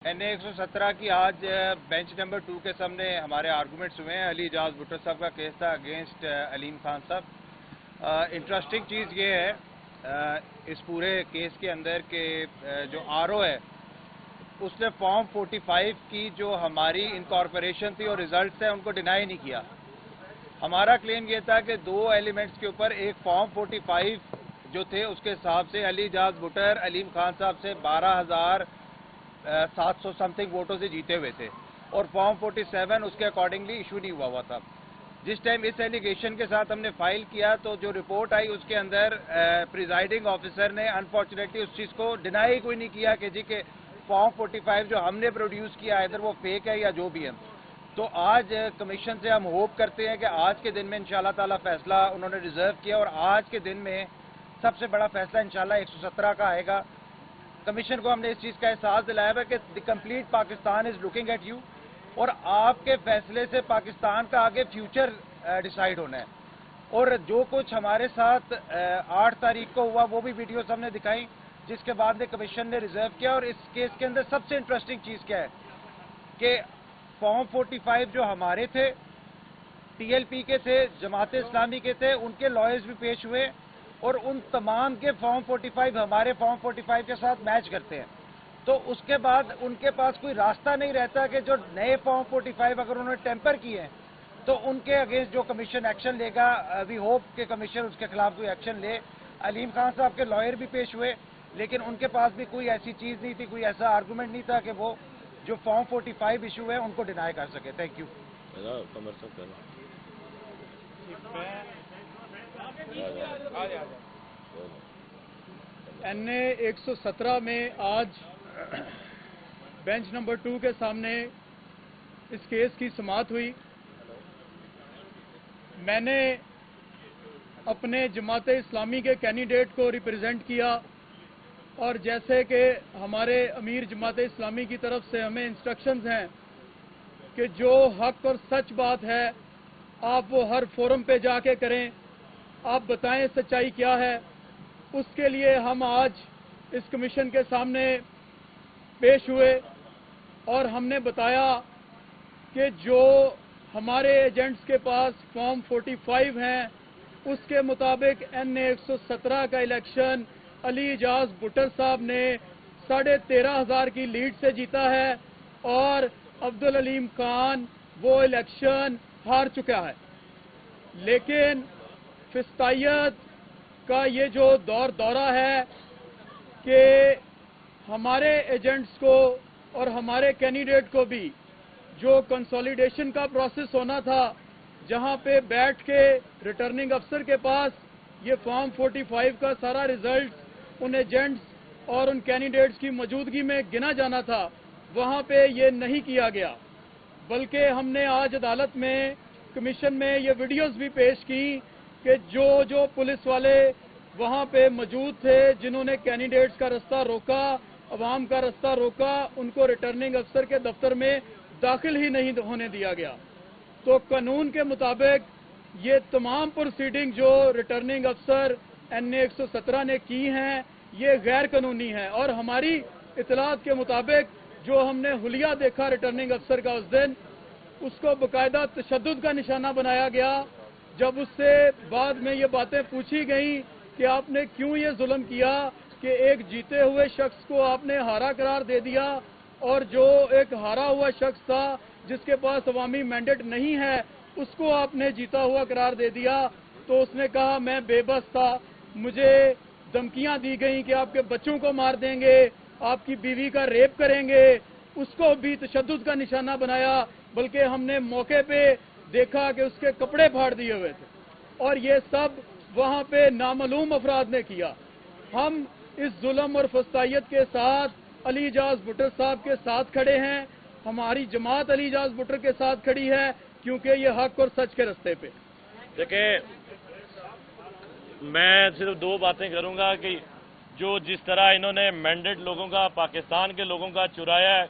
NA 117 की आज bench number 2 के सामने हमारे आर्गूमेंट्स हुए हैं। अली इजाज भुट्टो साहब का केस था अगेंस्ट अलीम खान साहब। इंटरेस्टिंग चीज़ ये है इस पूरे केस के अंदर कि जो आरओ है उसने फॉर्म 45 की जो हमारी इनकॉर्पोरेशन थी और रिजल्ट्स हैं उनको डिनाई नहीं किया। हमारा क्लेम ये था कि दो एलिमेंट्स के ऊपर एक फॉर्म 45 जो थे उसके हिसाब से अली इजाज भुट्टर अलीम खान साहब से 12,700 समथिंग वोटों से जीते हुए थे और फॉर्म 47 उसके अकॉर्डिंगली इशू नहीं हुआ था। जिस टाइम इस एलिगेशन के साथ हमने फाइल किया तो जो रिपोर्ट आई उसके अंदर प्रिजाइडिंग ऑफिसर ने अनफॉर्चुनेटली उस चीज़ को डिनाई कोई नहीं किया कि जी के फॉर्म 45 जो हमने प्रोड्यूस किया इधर वो फेक है या जो भी है। तो आज कमीशन से हम होप करते हैं कि आज के दिन में इंशाल्लाह ताला फैसला उन्होंने रिजर्व किया और आज के दिन में सबसे बड़ा फैसला इंशाल्लाह 117 का आएगा। कमीशन को हमने इस चीज़ का एहसास दिलाया है कि the complete Pakistan is looking at you और आपके फैसले से पाकिस्तान का आगे फ्यूचर डिसाइड होना है। और जो कुछ हमारे साथ 8 तारीख को हुआ वो भी वीडियोस हमने दिखाई जिसके बाद में कमीशन ने रिजर्व किया। और इस केस के अंदर सबसे इंटरेस्टिंग चीज़ क्या है कि फॉर्म 45 जो हमारे थे, TLP के थे, जमात इस्लामी के थे, उनके लॉयर्स भी पेश हुए और उन तमाम के फॉर्म 45 हमारे फॉर्म 45 के साथ मैच करते हैं। तो उसके बाद उनके पास कोई रास्ता नहीं रहता कि जो नए फॉर्म 45 अगर उन्होंने टेम्पर किए हैं तो उनके अगेंस्ट जो कमीशन एक्शन लेगा, वी होप कि कमीशन उसके खिलाफ कोई एक्शन ले। अलीम खान साहब के लॉयर भी पेश हुए लेकिन उनके पास भी कोई ऐसी चीज़ नहीं थी, कोई ऐसा आर्गूमेंट नहीं था कि वो जो फॉर्म 45 इशू है उनको डिनाई कर सके। Thank you. NA 117 में आज बेंच नंबर 2 के सामने इस केस की समाअत हुई। मैंने अपने जमात इस्लामी के कैंडिडेट को रिप्रेजेंट किया और जैसे कि हमारे अमीर जमात इस्लामी की तरफ से हमें इंस्ट्रक्शंस हैं कि जो हक और सच बात है आप वो हर फोरम पे जाके करें, आप बताएं सच्चाई क्या है। उसके लिए हम आज इस कमीशन के सामने पेश हुए और हमने बताया कि जो हमारे एजेंट्स के पास फॉर्म 45 हैं उसके मुताबिक NA 117 का इलेक्शन अली इजाज भुट्टर साहब ने 13,500 की लीड से जीता है और अब्दुल अलीम खान वो इलेक्शन हार चुका है। लेकिन फिस्तायत का ये जो दौरा है कि हमारे एजेंट्स को और हमारे कैंडिडेट को भी जो कंसोलिडेशन का प्रोसेस होना था, जहां पे बैठ के रिटर्निंग अफसर के पास ये फॉर्म 45 का सारा रिजल्ट उन एजेंट्स और उन कैंडिडेट्स की मौजूदगी में गिना जाना था, वहां पे ये नहीं किया गया। बल्कि हमने आज अदालत में कमीशन में ये वीडियोस भी पेश की कि जो पुलिस वाले वहां पे मौजूद थे जिन्होंने कैंडिडेट्स का रास्ता रोका, अवाम का रास्ता रोका, उनको रिटर्निंग अफसर के दफ्तर में दाखिल ही नहीं होने दिया गया। तो कानून के मुताबिक ये तमाम प्रोसीडिंग जो रिटर्निंग अफसर NA 117 ने की हैं ये गैर कानूनी है और हमारी इतलात के मुताबिक जो हमने हुलिया देखा रिटर्निंग अफसर का उस दिन, उसको बाकायदा तशद्दुद का निशाना बनाया गया। जब उससे बाद में ये बातें पूछी गई कि आपने क्यों ये जुल्म किया कि एक जीते हुए शख्स को आपने हारा करार दे दिया और जो एक हारा हुआ शख्स था जिसके पास अवामी मैंडेट नहीं है उसको आपने जीता हुआ करार दे दिया। तो उसने कहा मैं बेबस था, मुझे धमकियां दी गई कि आपके बच्चों को मार देंगे, आपकी बीवी का रेप करेंगे। उसको भी तशद्दुद का निशाना बनाया, बल्कि हमने मौके पे देखा कि उसके कपड़े फाड़ दिए हुए थे और ये सब वहां पे नामालूम अफराद ने किया। हम इस जुल्म और फस्तायत के साथ अली इजाज भुट्टर साहब के साथ खड़े हैं, हमारी जमात अली इजाज भुट्टर के साथ खड़ी है क्योंकि ये हक और सच के रास्ते पे। देखिए, मैं सिर्फ दो बातें करूंगा कि जो जिस तरह इन्होंने मैंडेट लोगों का, पाकिस्तान के लोगों का चुराया है,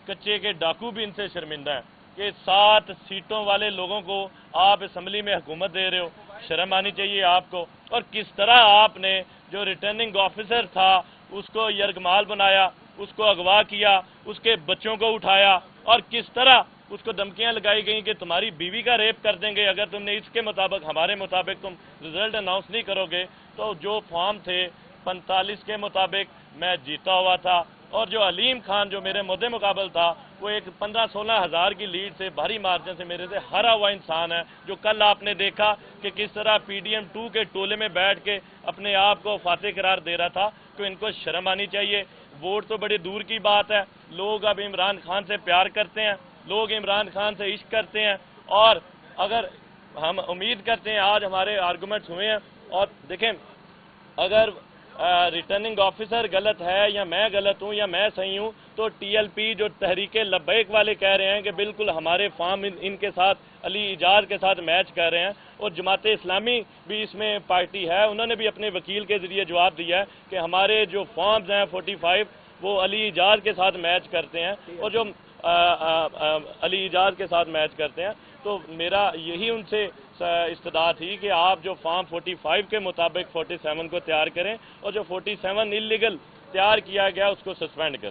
कच्चे के डाकू भी इनसे शर्मिंदा है कि 7 सीटों वाले लोगों को आप असम्बली में हुकूमत दे रहे हो, शर्म आनी चाहिए आपको। और किस तरह आपने जो रिटर्निंग ऑफिसर था उसको यरगमाल बनाया, اس کو اغوا کیا، اس کے بچوں کو اٹھایا اور کس طرح اس کو دھمکیاں لگائی گئیں کہ تمہاری بیوی کا ریپ کر دیں گے اگر تم نے اس کے مطابق ہمارے مطابق تم رزلٹ اناؤنس نہیں کرو گے۔ تو جو فارم تھے 45 کے مطابق میں جیتا ہوا تھا، اور جو علیم خان جو میرے مد مقابل تھا وہ ایک 15-16 ہزار کی لیڈ سے بھاری مارجن سے میرے سے ہرا ہوا انسان ہے، جو کل آپ نے دیکھا کہ کس طرح PDM 2 کے ٹولے میں بیٹھ کے اپنے آپ کو فاتح قرار دے رہا تھا۔ تو ان کو شرم آنی چاہیے۔ ووٹ تو بڑی دور کی بات ہے، لوگ اب عمران خان سے پیار کرتے ہیں، لوگ عمران خان سے عشق کرتے ہیں، اور اگر ہم امید کرتے ہیں آج ہمارے آرگومنٹس ہوئے ہیں، اور دیکھیں اگر ریٹرننگ آفیسر غلط ہے یا میں غلط ہوں یا میں صحیح ہوں تو TLP جو تحریک لبیک والے کہہ رہے ہیں کہ بالکل ہمارے فارم ان کے ساتھ علی اعجاز کے ساتھ میچ کر رہے ہیں، اور جماعت اسلامی بھی اس میں پارٹی ہے، انہوں نے بھی اپنے وکیل کے ذریعے جواب دیا ہے کہ ہمارے جو فارمز ہیں 45 وہ علی اعجاز کے ساتھ میچ کرتے ہیں، اور جو علی اعجاز کے ساتھ میچ کرتے ہیں۔ تو میرا یہی ان سے استدعا تھی کہ آپ جو فارم 45 کے مطابق 47 کو تیار کریں، اور جو 47 انلیگل تیار کیا گیا اس کو سسپینڈ کریں۔